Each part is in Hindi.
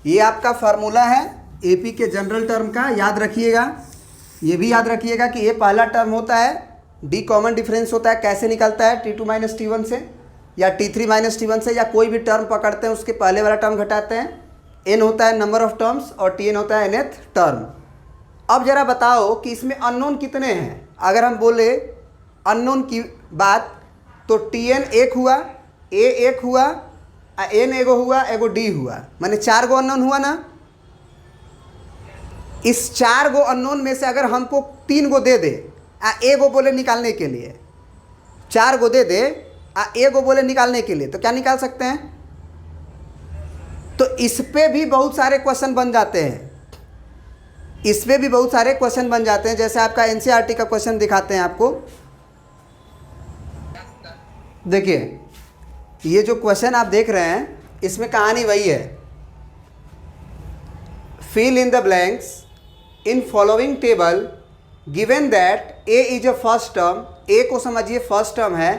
ये आपका फार्मूला है एपी के जनरल टर्म का, याद रखिएगा। ये भी याद रखिएगा कि ये पहला टर्म होता है, डी कॉमन डिफरेंस होता है, कैसे निकलता है T2 माइनस T1 से या T3 माइनस T1 से, या कोई भी टर्म पकड़ते हैं उसके पहले वाला टर्म घटाते हैं। n होता है नंबर ऑफ टर्म्स और Tn होता है nth टर्म। अब जरा बताओ कि इसमें अननोन कितने हैं। अगर हम बोले अननोन की बात तो Tn एक हुआ, A एक हुआ, n एगो हुआ, एगो D हुआ, माने 4 गो अननोन हुआ ना। इस 4 गो अननोन में से अगर हमको 3 गो दे दे एगो बोले निकालने के लिए, 4 गो दे दे एगो बोले निकालने के लिए, तो क्या निकाल सकते हैं। तो इस पे भी बहुत सारे क्वेश्चन बन जाते हैं, इस पे भी बहुत सारे क्वेश्चन बन जाते हैं। जैसे आपका एनसीईआरटी का क्वेश्चन दिखाते हैं आपको, देखिए ये जो क्वेश्चन आप देख रहे हैं इसमें कहानी वही है। Fill in the blanks in following table given that A is a first term, A को समझिए फर्स्ट टर्म है,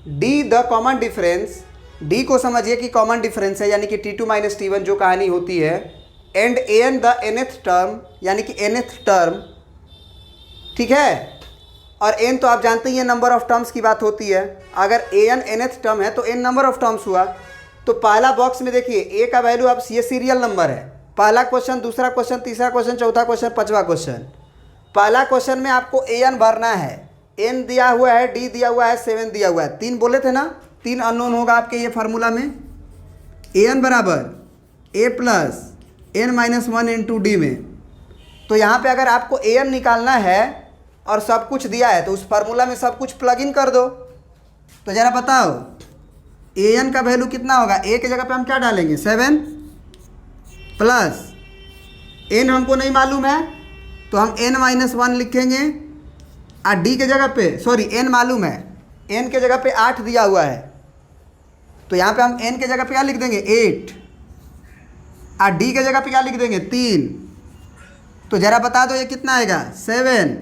D the common difference, D को समझिए कि कॉमन डिफरेंस है यानी कि T2 माइनस T1 जो कहानी होती है, and n the nth term यानी कि nth टर्म, ठीक है। और n तो आप जानते ही हैं नंबर ऑफ टर्म्स की बात होती है। अगर an nth टर्म है तो n नंबर ऑफ टर्म्स हुआ। तो पहला बॉक्स में देखिए a का वैल्यू, अब ये सीरियल नंबर है, पहला क्वेश्चन, दूसरा क्वेश्चन, तीसरा क्वेश्चन, चौथा क्वेश्चन, पांचवा क्वेश्चन। पहला क्वेश्चन में आपको an भरना है, n दिया हुआ है, d दिया हुआ है, 7 दिया हुआ है, 3 बोले थे ना, 3 अननोन होगा आपके ये फार्मूला में। an बराबर a plus n minus 1 into D में। तो यहाँ पे अगर आपको an निकालना है और सब कुछ दिया है तो उस फार्मूला में सब कुछ प्लग इन कर दो। तो ज़रा बताओ an का वैल्यू कितना होगा। a के जगह पे हम क्या डालेंगे 7 प्लस n हमको नहीं मालूम है तो हम n माइनस 1 लिखेंगे, और d के जगह पे सॉरी n मालूम है, n के जगह पे 8 दिया हुआ है तो यहाँ पे हम n के जगह पे क्या लिख देंगे 8, और d के जगह पे क्या लिख देंगे 3। तो ज़रा बता दो ये कितना आएगा 7,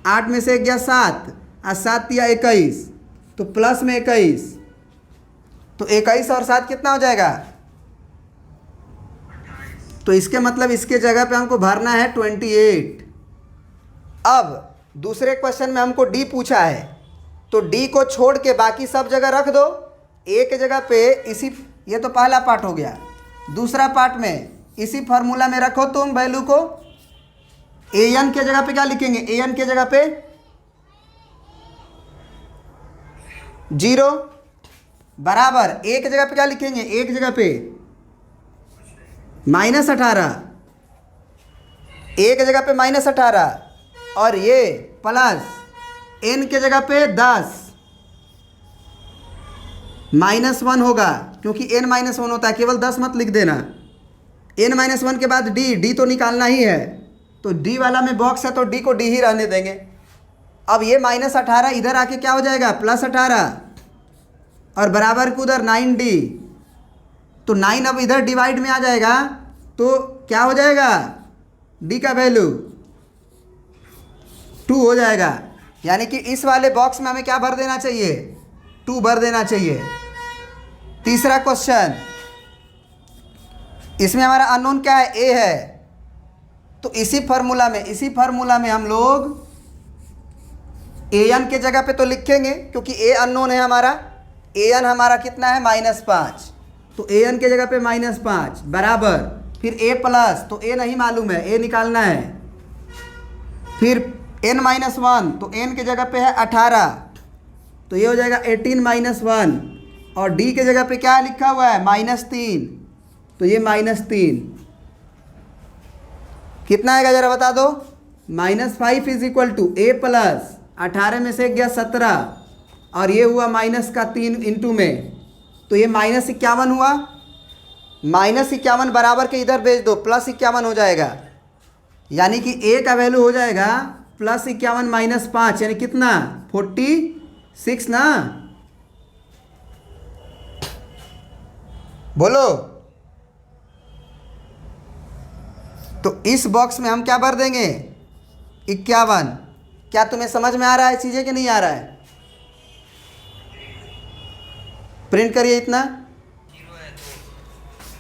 8 में से 1 गया 7, और 7 दिया 21, तो प्लस में 21, तो 21 और 7 कितना हो जाएगा। तो इसके मतलब इसके जगह पे हमको भरना है 28। अब दूसरे क्वेश्चन में हमको डी पूछा है तो डी को छोड़ के बाकी सब जगह रख दो, ए के जगह पे इसी, ये तो पहला पार्ट हो गया। दूसरा पार्ट में इसी फार्मूला में रखो तुम वैल्यू को, an के जगह पे क्या लिखेंगे, an के जगह पे 0 बराबर a के जगह पे क्या लिखेंगे, a की जगह पे -18, a के जगह पे -18, और ये प्लस n के जगह पे 10 -1 होगा, क्योंकि n-1 होता है, केवल 10 मत लिख देना। n-1 के बाद d तो निकालना ही है, तो d वाला में बॉक्स है तो d को d ही रहने देंगे। अब ये -18 इधर आके क्या हो जाएगा +18, और बराबर को उधर 9d, तो 9 अब इधर डिवाइड में आ जाएगा तो क्या हो जाएगा d का वैल्यू 2 हो जाएगा। यानी कि इस वाले बॉक्स में हमें क्या भर देना चाहिए 2 भर देना चाहिए। तीसरा क्वेश्चन, इसमें हमारा अननोन क्या है a है, तो इसी फार्मूला में हम लोग an के जगह पे तो लिखेंगे क्योंकि a अननोन है हमारा, an हमारा कितना है -5, तो an के जगह पे -5 बराबर फिर a प्लस, तो a नहीं मालूम है, a निकालना है, फिर n-1, तो n के जगह पे है 18, तो ये हो जाएगा 18 - 1, और d के जगह पे क्या लिखा हुआ है -3, तो ये -3 कितना आएगा जरा बता दो। -5 = a प्लस 18 में से गया 17, और ये हुआ -3 इंटू में, तो ये -51 हुआ। -51 बराबर के इधर भेज दो, +51 हो जाएगा, यानी कि a का वैल्यू हो जाएगा +51 - 5 यानी कितना 46 ना, बोलो। तो इस बॉक्स में हम क्या भर देंगे 51। क्या तुम्हें समझ में आ रहा है चीज़ें कि नहीं आ रहा है। प्रिंट करिए इतना।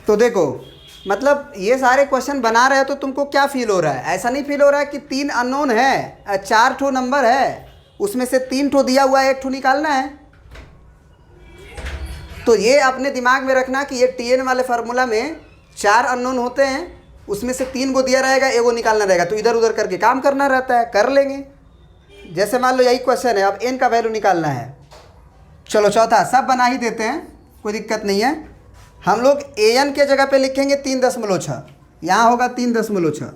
तो देखो मतलब ये सारे क्वेश्चन बना रहे हो तो तुमको क्या फील हो रहा है? ऐसा नहीं फील हो रहा है कि 3 अननोन है, 4 ठो नंबर है, उसमें से 3 ठो दिया हुआ है, 1 ठो निकालना है। तो ये अपने दिमाग में रखना कि ये TN वाले फार्मूला में 4 अननोन होते हैं, उसमें से 3 को दिया रहेगा, 1 को निकालना रहेगा, तो इधर उधर करके काम करना रहता है, कर लेंगे। जैसे मान लो यही क्वेश्चन है, अब n का वैल्यू निकालना है। चलो चौथा सब बना ही देते हैं, कोई दिक्कत नहीं है। हम लोग an के जगह पे लिखेंगे 3.6, यहाँ होगा 3.6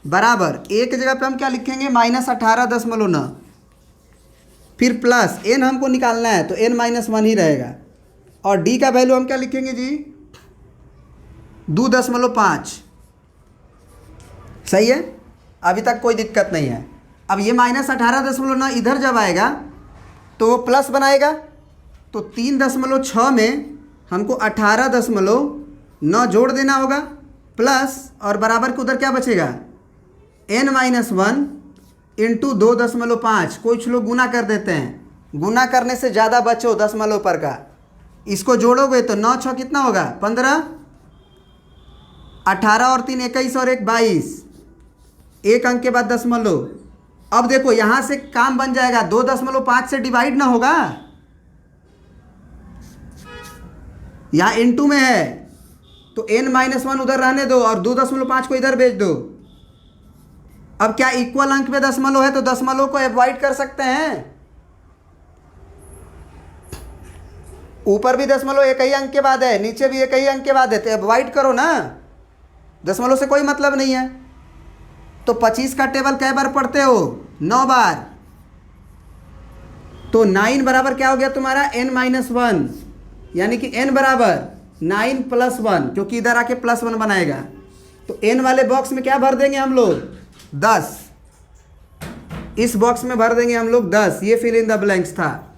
बराबर a की जगह पे हम क्या लिखेंगे -18.9, फिर प्लस n हमको निकालना है तो n-1 ही रहेगा, और d का वैल्यू हम क्या लिखेंगे जी 2.5। सही है, अभी तक कोई दिक्कत नहीं है। अब ये -18.9 इधर जब आएगा तो वो प्लस बनाएगा, तो 3.6 में हमको 18.9 जोड़ देना होगा, प्लस और बराबर के उधर क्या बचेगा n-1 इंटू 2.5। कुछ लोग गुना कर देते हैं, गुना करने से ज़्यादा बचो दशमलव पर का, इसको जोड़ोगे तो 9 6 कितना होगा 15, 18 और 3 21 और 1 22, एक अंक के बाद दशमलव। अब देखो यहाँ से काम बन जाएगा, 2.5 से डिवाइड ना होगा, यहाँ इनटू में है तो n-1 उधर रहने दो और 2.5 को इधर भेज दो। अब क्या इक्वल अंक में दशमलव है तो दशमलव को अवॉइड कर सकते हैं, ऊपर भी दशमलव एक ही अंक के बाद है, नीचे भी एक ही अंक के बाद है, तो अवॉइड करो ना, दशमलव से कोई मतलब नहीं है। तो 25 का टेबल कै बार पढ़ते हो 9 बार, तो 9 बराबर क्या हो गया तुम्हारा n-1, यानी कि n बराबर 9 + 1, क्योंकि इधर आके +1 बनाएगा, तो n वाले बॉक्स में क्या भर देंगे हम लोग 10, इस बॉक्स में भर देंगे हम लोग 10। ये फिल इन द ब्लैंक्स था।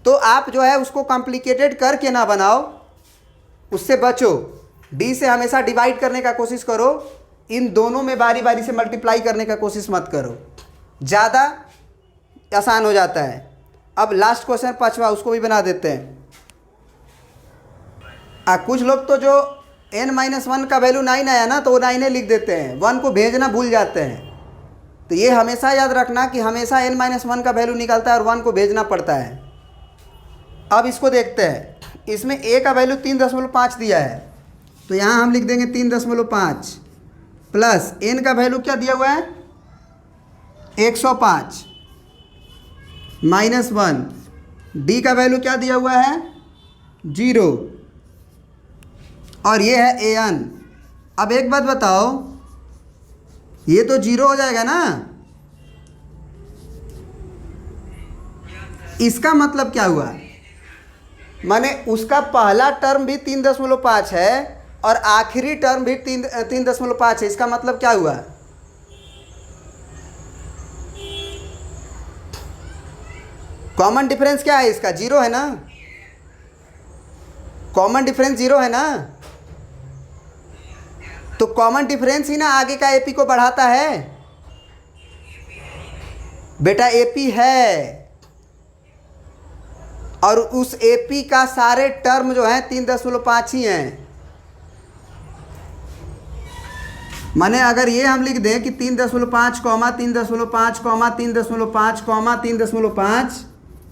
तो आप जो है उसको कॉम्प्लिकेटेड करके ना बनाओ, उससे बचो। d से हमेशा डिवाइड करने का कोशिश करो, इन दोनों में बारी बारी से मल्टीप्लाई करने का कोशिश मत करो, ज़्यादा आसान हो जाता है। अब लास्ट क्वेश्चन 5वां, उसको भी बना देते हैं। कुछ लोग तो जो n-1 का वैल्यू 9 आया ना तो वो 9 लिख देते हैं, 1 को भेजना भूल जाते हैं। तो ये हमेशा याद रखना कि हमेशा n-1 का वैल्यू निकलता है और 1 को भेजना पड़ता है। अब इसको देखते हैं, इसमें a का वैल्यू 3.5 दिया है, तो यहाँ हम लिख देंगे 3.5 प्लस n का वैल्यू क्या दिया हुआ है 105 -1, d का वैल्यू क्या दिया हुआ है 0, और ये है an। अब एक बात बताओ, ये तो 0 हो जाएगा ना, इसका मतलब क्या हुआ, माने उसका पहला टर्म भी 3.5 है और आखिरी टर्म भी 3.5 है, इसका मतलब क्या हुआ, कॉमन डिफरेंस क्या है इसका 0 है ना, कॉमन डिफरेंस 0 है ना, तो कॉमन डिफरेंस ही ना आगे का एपी को बढ़ाता है बेटा, एपी है, और उस एपी का सारे टर्म जो है 3.5 ही हैं। माने अगर ये हम लिख दें कि 3.5, 3.5, 3.5, 3.5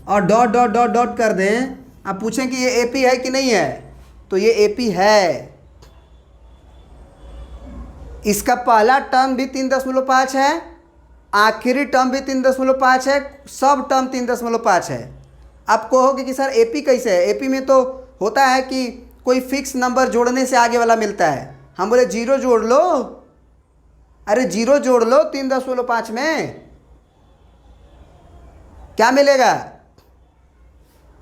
और डॉट डॉट डॉट डॉट कर दें, अब पूछें कि ये एपी है कि नहीं है, तो ये एपी है। इसका पहला टर्म भी 3.5 है, आखिरी टर्म भी 3.5 है, सब टर्म 3.5 है। आप कहोगे कि सर एपी कैसे है, एपी में तो होता है कि कोई फिक्स नंबर जोड़ने से आगे वाला मिलता है। हम बोले 0 जोड़ लो, अरे 0 जोड़ लो 3.5 में, क्या मिलेगा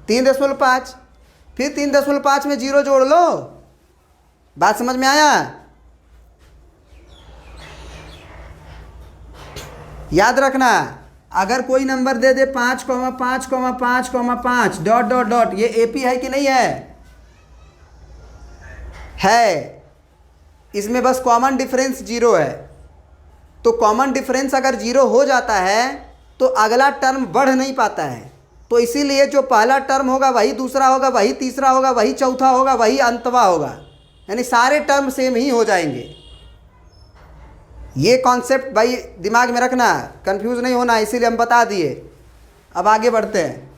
3.5, फिर 3.5 में 0 जोड़ लो। बात समझ में आया? याद रखना, अगर कोई नंबर दे दे 5,5,5,5 डॉट डॉट डॉट, ये एपी है कि नहीं है? है। इसमें बस कॉमन डिफरेंस 0 है। तो कॉमन डिफरेंस अगर 0 हो जाता है तो अगला टर्म बढ़ नहीं पाता है। तो इसीलिए जो पहला टर्म होगा वही दूसरा होगा, वही तीसरा होगा, वही चौथा होगा, वही अंतवा होगा। यानी सारे टर्म सेम ही हो जाएंगे। ये कॉन्सेप्ट भाई दिमाग में रखना, कंफ्यूज नहीं होना, इसीलिए हम बता दिए। अब आगे बढ़ते हैं।